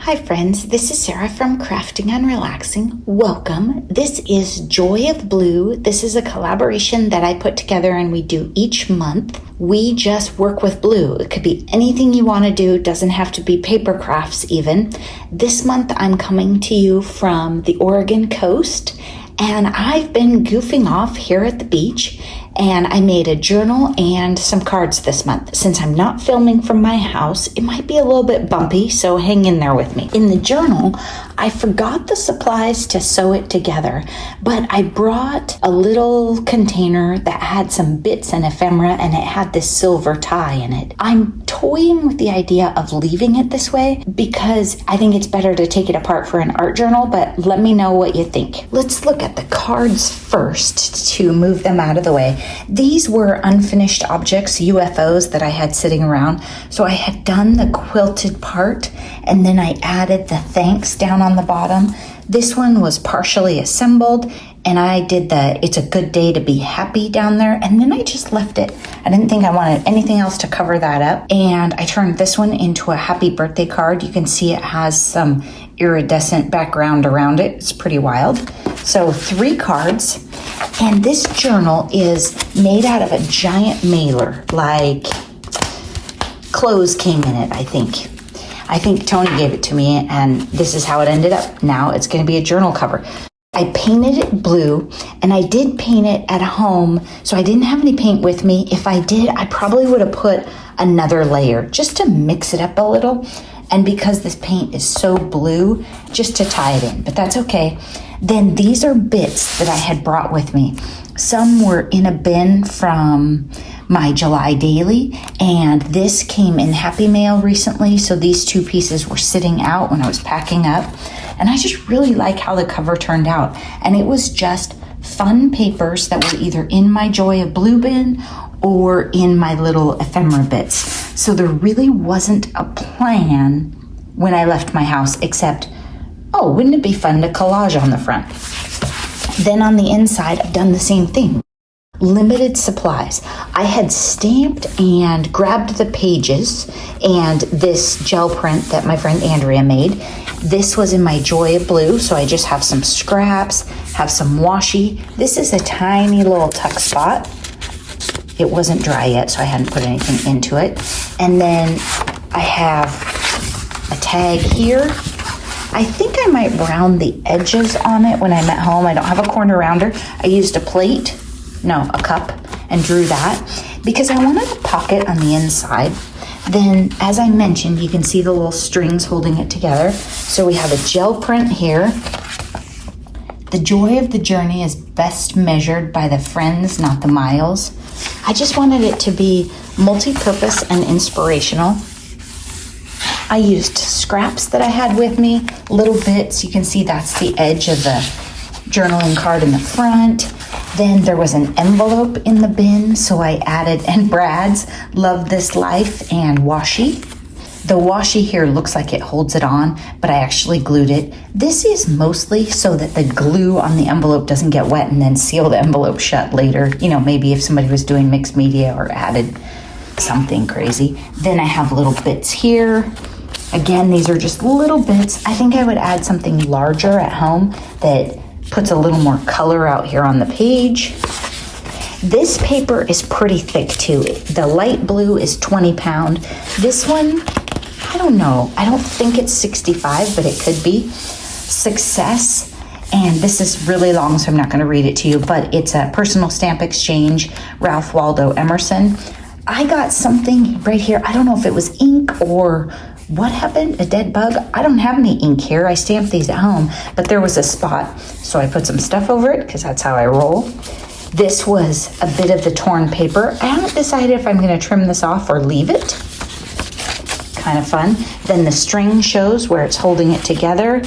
Hi friends, this is Sarah from Crafting and Relaxing. Welcome. This is Joy of Blue. This is a collaboration that I put together and we do each month. We just work with blue. It could be anything you want to do. It doesn't have to be paper crafts even. This month I'm coming to you from the Oregon coast, and I've been goofing off here at the beach, and I made a journal and some cards this month. Since I'm not filming from my house, it might be a little bit bumpy, so hang in there with me. In the journal, I forgot the supplies to sew it together, but I brought a little container that had some bits and ephemera, and it had this silver tie in it. I'm toying with the idea of leaving it this way because I think it's better to take it apart for an art journal, but let me know what you think. Let's look at the cards first to move them out of the way. These were unfinished objects, UFOs, that I had sitting around. So I had done the quilted part, and then I added the thanks down on the bottom. This one was partially assembled, and I did the it's a good day to be happy down there, and then I just left it. I didn't think I wanted anything else to cover that up, and I turned this one into a happy birthday card. You can see it has some iridescent background around it. It's pretty wild. So 3 cards, and this journal is made out of a giant mailer, like clothes came in it, I think. I think Tony gave it to me, and this is how it ended up. Now it's going to be a journal cover. I painted it blue, and I did paint it at home, so I didn't have any paint with me. If I did, I probably would have put another layer just to mix it up a little, and because this paint is so blue, just to tie it in, but that's okay. Then these are bits that I had brought with me. Some were in a bin from my July daily, and this came in Happy Mail recently, so these 2 pieces were sitting out when I was packing up, and I just really like how the cover turned out. And it was just fun papers that were either in my Joy of Blue bin or in my little ephemera bits. So there really wasn't a plan when I left my house, except, oh, wouldn't it be fun to collage on the front? Then on the inside, I've done the same thing. Limited supplies. I had stamped and grabbed the pages and this gel print that my friend Andrea made. This was in my Joy of Blue, so I just have some scraps, have some washi. This is a tiny little tuck spot. It wasn't dry yet, so I hadn't put anything into it. And then I have a tag here. I think I might round the edges on it when I'm at home. I don't have a corner rounder. I used a cup, and drew that because I wanted a pocket on the inside. Then, as I mentioned, you can see the little strings holding it together. So we have a gel print here. The joy of the journey is best measured by the friends, not the miles. I just wanted it to be multi-purpose and inspirational. I used scraps that I had with me, little bits. You can see that's the edge of the journaling card in the front. Then there was an envelope in the bin, so I added, and Brad's Love This Life and washi. The washi here looks like it holds it on, but I actually glued it. This is mostly so that the glue on the envelope doesn't get wet and then seal the envelope shut later. You know, maybe if somebody was doing mixed media or added something crazy. Then I have little bits here. Again, these are just little bits. I think I would add something larger at home that puts a little more color out here on the page. This paper is pretty thick too. The light blue is 20 pound. This one, I don't know. I don't think it's 65, but it could be. Success. And this is really long, so I'm not going to read it to you, but it's a personal stamp exchange, Ralph Waldo Emerson. I got something right here. I don't know if it was ink or what happened, a dead bug. I don't have any ink here. I stamped these at home, but there was a spot, so I put some stuff over it because that's how I roll. This was a bit of the torn paper. I haven't decided if I'm going to trim this off or leave it. Kind of fun. Then the string shows where it's holding it together,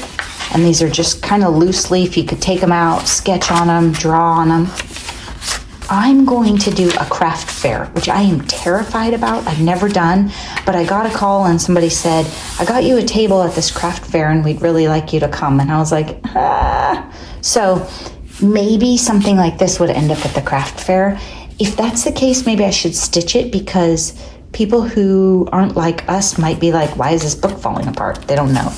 and these are just kind of loose leaf. You could take them out, sketch on them, draw on them. I'm going to do a craft fair, which I am terrified about. I've never done, but I got a call and somebody said, I got you a table at this craft fair and we'd really like you to come. And I was like, ah. So maybe something like this would end up at the craft fair. If that's the case, maybe I should stitch it because people who aren't like us might be like, why is this book falling apart? They don't know.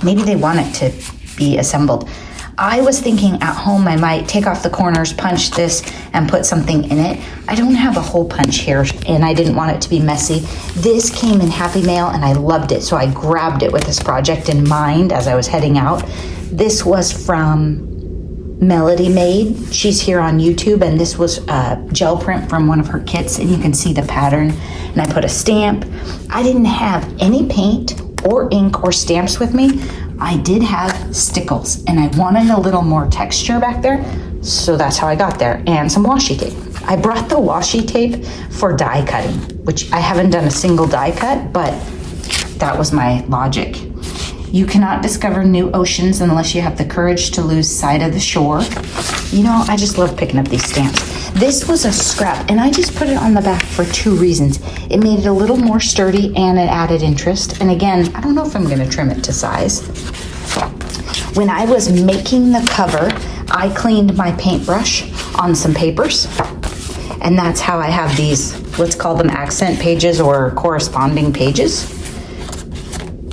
Maybe they want it to be assembled. I was thinking at home I might take off the corners, punch this, and put something in it. I don't have a hole punch here, and I didn't want it to be messy. This came in Happy Mail, and I loved it, so I grabbed it with this project in mind as I was heading out. This was from Melody Made. She's here on YouTube, and this was a gel print from one of her kits, and you can see the pattern. And I put a stamp. I didn't have any paint or ink or stamps with me. I did have stickles, and I wanted a little more texture back there, so that's how I got there, and some washi tape. I brought the washi tape for die cutting, which I haven't done a single die cut, but that was my logic. You cannot discover new oceans unless you have the courage to lose sight of the shore. You know, I just love picking up these stamps. This was a scrap, and I just put it on the back for two reasons. It made it a little more sturdy, and it added interest. And again, I don't know if I'm going to trim it to size. When I was making the cover, I cleaned my paintbrush on some papers, and that's how I have these, let's call them accent pages or corresponding pages.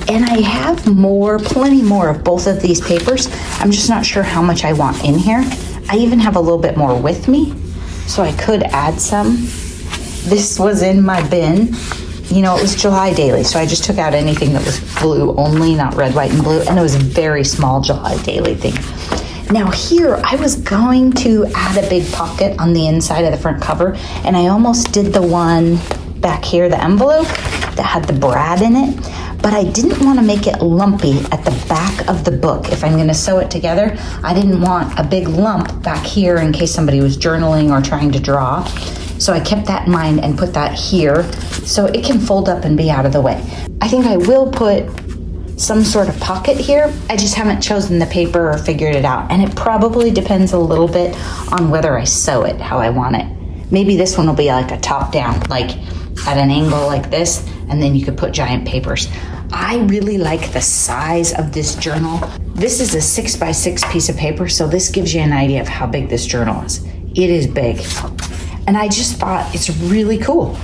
And I have plenty more of both of these papers. I'm just not sure how much I want in here. I even have a little bit more with me, so I could add some. This was in my bin. You know, it was July Daily, so I just took out anything that was blue only, not red, white, and blue, and it was a very small July Daily thing. Now here, I was going to add a big pocket on the inside of the front cover, and I almost did the one back here, the envelope, that had the brad in it. But I didn't want to make it lumpy at the back of the book. If I'm going to sew it together, I didn't want a big lump back here in case somebody was journaling or trying to draw. So I kept that in mind and put that here so it can fold up and be out of the way. I think I will put some sort of pocket here. I just haven't chosen the paper or figured it out. And it probably depends a little bit on whether I sew it how I want it. Maybe this one will be like a top down, like at an angle like this, and then you could put giant papers. I really like the size of this journal. This is a 6x6 piece of paper, so this gives you an idea of how big this journal is. It is big. And I just thought it's really cool.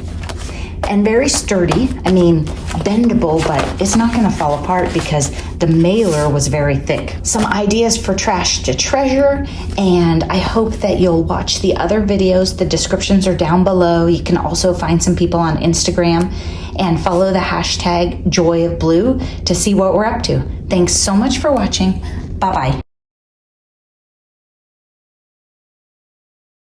And very sturdy. I mean, bendable, but it's not gonna fall apart because the mailer was very thick. Some ideas for trash to treasure, and I hope that you'll watch the other videos. The descriptions are down below. You can also find some people on Instagram and follow the hashtag Joy of Blue to see what we're up to. Thanks so much for watching. Bye-bye.